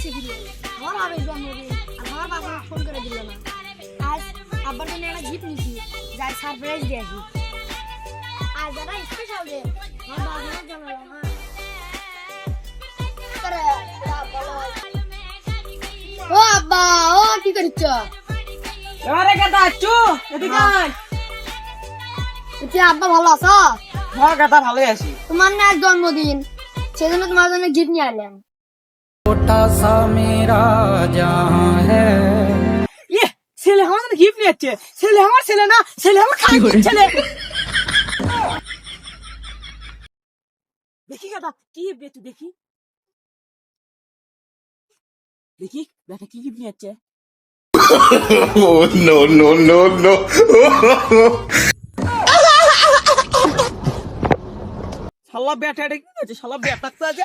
আসছে কি আমার আবেগ জন্মদিন আর আমার বাবা ফোন করে দিল না। আজ আব্বার জন্য একটা গিফট নিছি, যাই সারপ্রাইজ দিয়ে আসি। আজ একটা স্পেশাল ডে, আমার বাবার জন্মদিন। ও আব্বা, ও কি করছ? আরে গাদা আচ্ছু এদিকে আয়। তুই আব্বা ভালো আছো? হ্যাঁ গাদা ভালোই আছি। তোমার না আজ জন্মদিন, সেজন্য তোমার জন্য গিফট নিয়ে আনলাম। छोटा सा मेरा जहां है। ইয়ে ছেলে আমার জন্য গিফট নিয়ে যাচ্ছে। ছেলে আমার ছেলে না, ছেলে আমার খালার ছেলে। দেখি গাদা কি গিফট দেখি দেখি বেটা কি গিফট নিয়ে যাচ্ছে। Oh, no, no, no, no. শালা বেটা এটা কি আছে? শালা বেটা আছে।